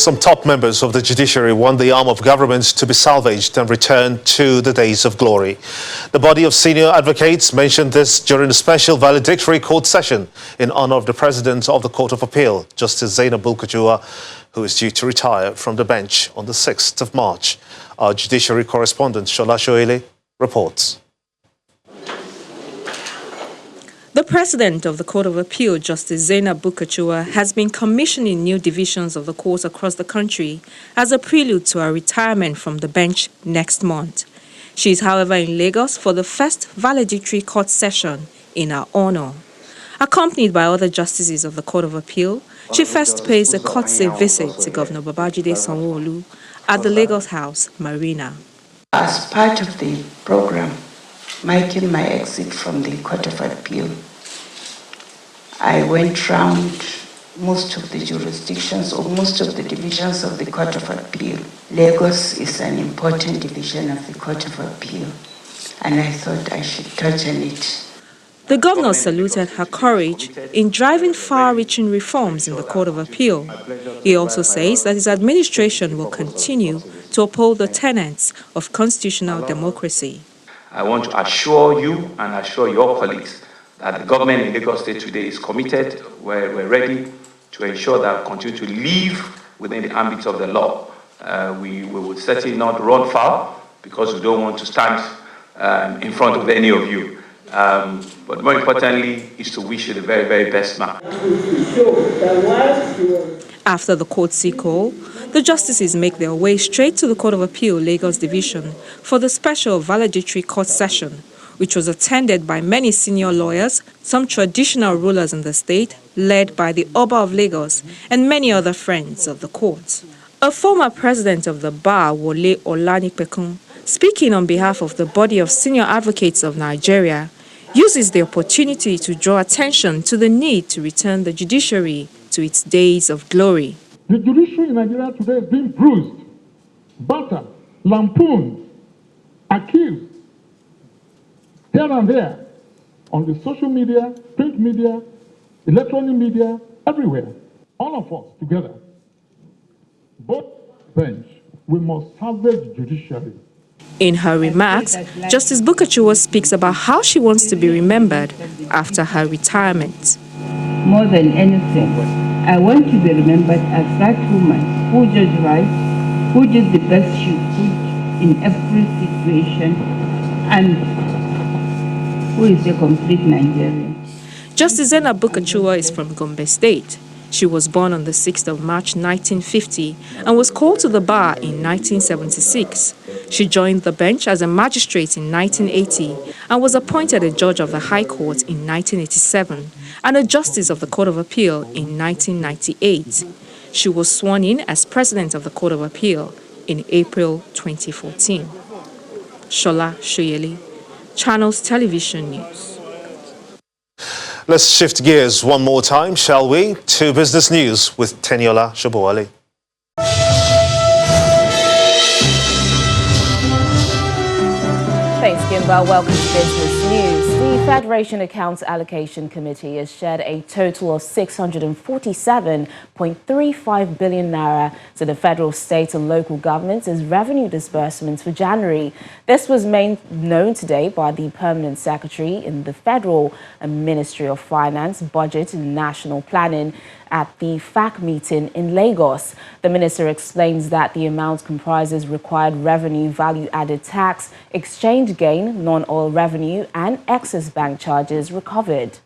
Some top members of the judiciary want the arm of government to be salvaged and returned to the days of glory. The body of senior advocates mentioned this during a special valedictory court session in honor of the President of the Court of Appeal, Justice Zainab Bulkajua, who is due to retire from the bench on the 6th of March. Our judiciary correspondent, Shola Shoele, reports. The President of the Court of Appeal, Justice Zainab Bulkajua, has been commissioning new divisions of the courts across the country as a prelude to her retirement from the bench next month. She is, however, in Lagos for the first valedictory court session in her honor. Accompanied by other justices of the Court of Appeal, she first pays a courtesy visit to Governor Babajide Sanwo-Olu at the Lagos House Marina. As part of the program, making my exit from the Court of Appeal, I went round most of the jurisdictions or most of the divisions of the Court of Appeal. Lagos is an important division of the Court of Appeal, and I thought I should touch on it. The governor saluted her courage in driving far-reaching reforms in the Court of Appeal. He also says that his administration will continue to uphold the tenets of constitutional democracy. I want to assure you and assure your colleagues that the government in Lagos State today is committed. We're ready to ensure that we continue to live within the ambit of the law. We will certainly not run foul because we don't want to stand in front of any of you. But more importantly is to wish you the very, very best, man. After the courtesy call, the justices make their way straight to the Court of Appeal Lagos Division for the special valedictory court session, which was attended by many senior lawyers, some traditional rulers in the state, led by the Oba of Lagos, and many other friends of the court. A former president of the bar, Wole Olanipekun, speaking on behalf of the body of senior advocates of Nigeria, uses the opportunity to draw attention to the need to return the judiciary to its days of glory. The judiciary in Nigeria today is being bruised, battered, lampooned, accused, here and there, on the social media, print media, electronic media, everywhere. All of us together, both bench, we must salvage judiciary. In her remarks, Justice Bulkajua speaks about how she wants to be remembered after her retirement. More than anything, I want to be remembered as that woman who judged right, who did the best she could in every situation, and who is a complete Nigerian. Justice Zainab Bulkajua is from Gombe State. She was born on the 6th of March 1950 and was called to the bar in 1976. She joined the bench as a magistrate in 1980 and was appointed a judge of the High Court in 1987 and a justice of the Court of Appeal in 1998. She was sworn in as president of the Court of Appeal in April 2014. Shola Shoyele, Channels Television News. Let's shift gears one more time, shall we, to business news with Teniola Shoboale. Thanks, Gimba. Welcome to Business News. The Federation Accounts Allocation Committee has shared a total of 647.35 billion naira to the federal, state and local governments as revenue disbursements for January. This was made known today by the Permanent Secretary in the Federal Ministry of Finance, Budget and National Planning at the FAC meeting in Lagos. The minister explains that the amount comprises required revenue, value-added tax, exchange gain, non-oil revenue and excess bank charges recovered.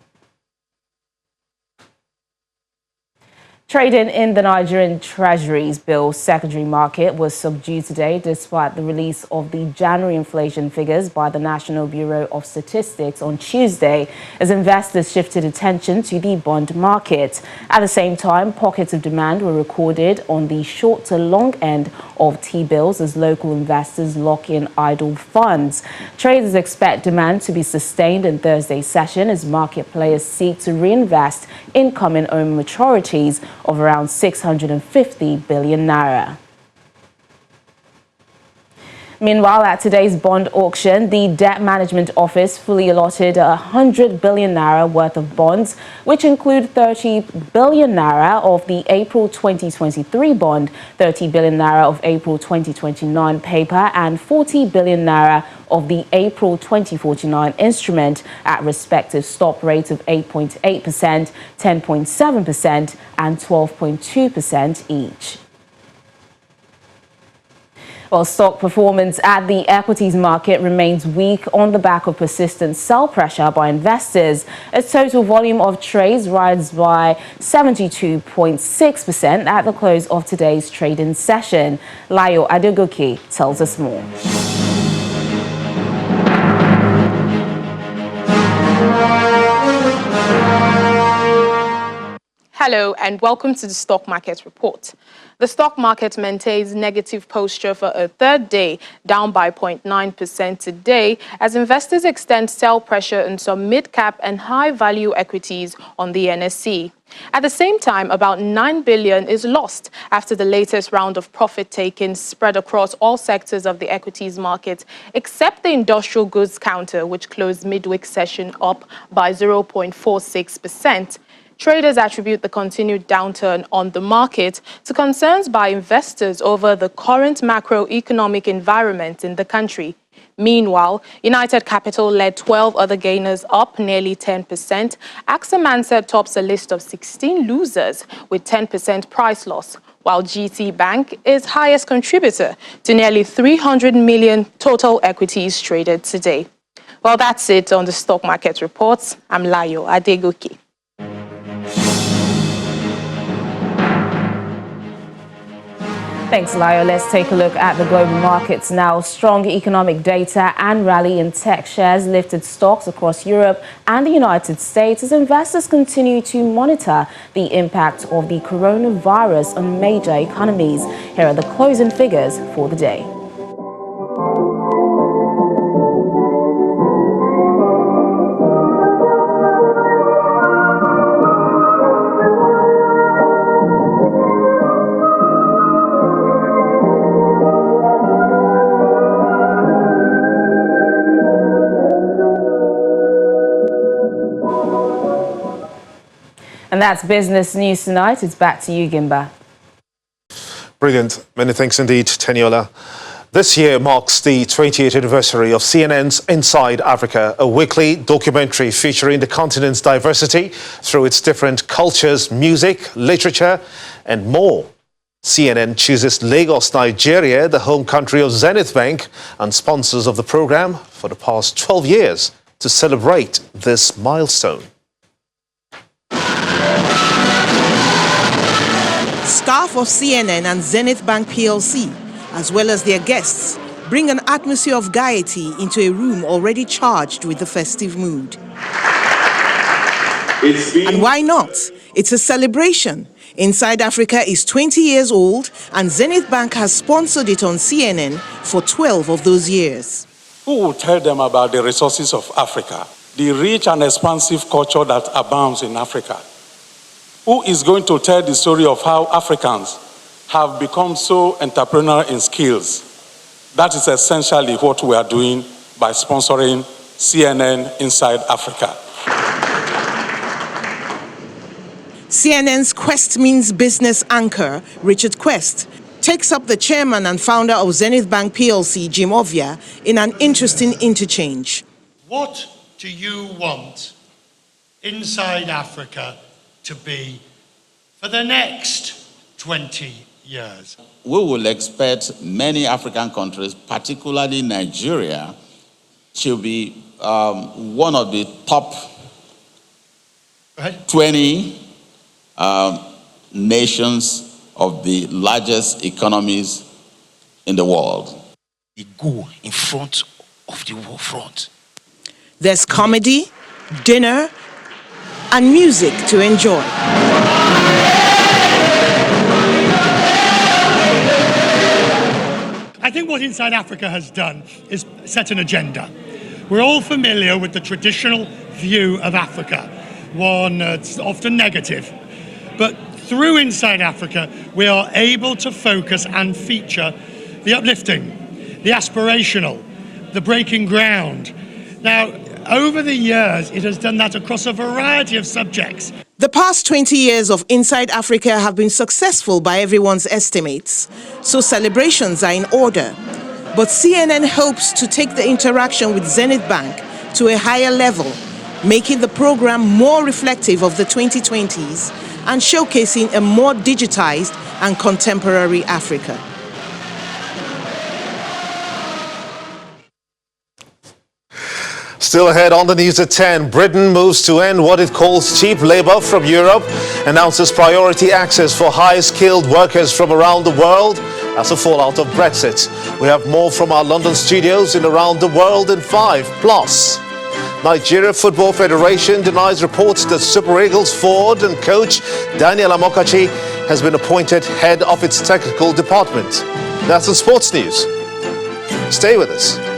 Trading in the Nigerian Treasury's bill secondary market was subdued today despite the release of the January inflation figures by the National Bureau of Statistics on Tuesday as investors shifted attention to the bond market. At the same time, pockets of demand were recorded on the short to long end of T-bills as local investors lock in idle funds. Traders expect demand to be sustained in Thursday's session as market players seek to reinvest incoming own maturities of around 650 billion naira. Meanwhile, at today's bond auction, the Debt Management Office fully allotted 100 billion naira worth of bonds, which include 30 billion naira of the April 2023 bond, 30 billion naira of April 2029 paper, and 40 billion naira of the April 2049 instrument at respective stop rates of 8.8%, 10.7%, and 12.2% each. Well, stock performance at the equities market remains weak on the back of persistent sell pressure by investors, as total volume of trades rises by 72.6% at the close of today's trading session. Layo Adegoke tells us more. Hello and welcome to the Stock Market Report. The stock market maintains negative posture for a third day, down by 0.9% today, as investors extend sell pressure on some mid-cap and high-value equities on the NSE. At the same time, about 9 billion is lost after the latest round of profit-taking spread across all sectors of the equities market, except the industrial goods counter, which closed midweek session up by 0.46%. Traders attribute the continued downturn on the market to concerns by investors over the current macroeconomic environment in the country. Meanwhile, United Capital led 12 other gainers up nearly 10%. AXA Mansard tops a list of 16 losers with 10% price loss, while GT Bank is highest contributor to nearly 300 million total equities traded today. Well, that's it on the Stock Market Reports. I'm Layo Adegoke. Thanks, Layo. Let's take a look at the global markets now. Strong economic data and rally in tech shares lifted stocks across Europe and the United States as investors continue to monitor the impact of the coronavirus on major economies. Here are the closing figures for the day. And that's business news tonight. It's back to you, Gimba. Brilliant. Many thanks indeed, Teniola. This year marks the 28th anniversary of CNN's Inside Africa, a weekly documentary featuring the continent's diversity through its different cultures, music, literature, and more. CNN chooses Lagos, Nigeria, the home country of Zenith Bank, and sponsors of the program for the past 12 years to celebrate this milestone. Staff of CNN and Zenith Bank PLC, as well as their guests, bring an atmosphere of gaiety into a room already charged with the festive mood. And why not? It's a celebration. Inside Africa is 20 years old, and Zenith Bank has sponsored it on CNN for 12 of those years. Who will tell them about the resources of Africa, the rich and expansive culture that abounds in Africa? Who is going to tell the story of how Africans have become so entrepreneurial in skills? That is essentially what we are doing by sponsoring CNN Inside Africa. CNN's Quest Means Business anchor, Richard Quest, takes up the chairman and founder of Zenith Bank PLC, Jim Ovia, in an interesting interchange. What do you want Inside Africa to be for the next 20 years? We will expect many African countries, particularly Nigeria, to be one of the top 20 nations of the largest economies in the world. We go in front of the war front. There's comedy, dinner, and music to enjoy. I think what Inside Africa has done is set an agenda. We're all familiar with the traditional view of Africa, one that's often negative. But through Inside Africa, we are able to focus and feature the uplifting, the aspirational, the breaking ground. Now, over the years, it has done that across a variety of subjects. The past 20 years of Inside Africa have been successful by everyone's estimates, so celebrations are in order. But CNN hopes to take the interaction with Zenith Bank to a higher level, making the program more reflective of the 2020s and showcasing a more digitized and contemporary Africa. Still ahead on the news at 10, Britain moves to end what it calls cheap labour from Europe, announces priority access for high-skilled workers from around the world as a fallout of Brexit. We have more from our London studios in Around the World in 5+. Nigeria Football Federation denies reports that Super Eagles forward and coach Daniel Amokachi has been appointed head of its technical department. That's the sports news. Stay with us.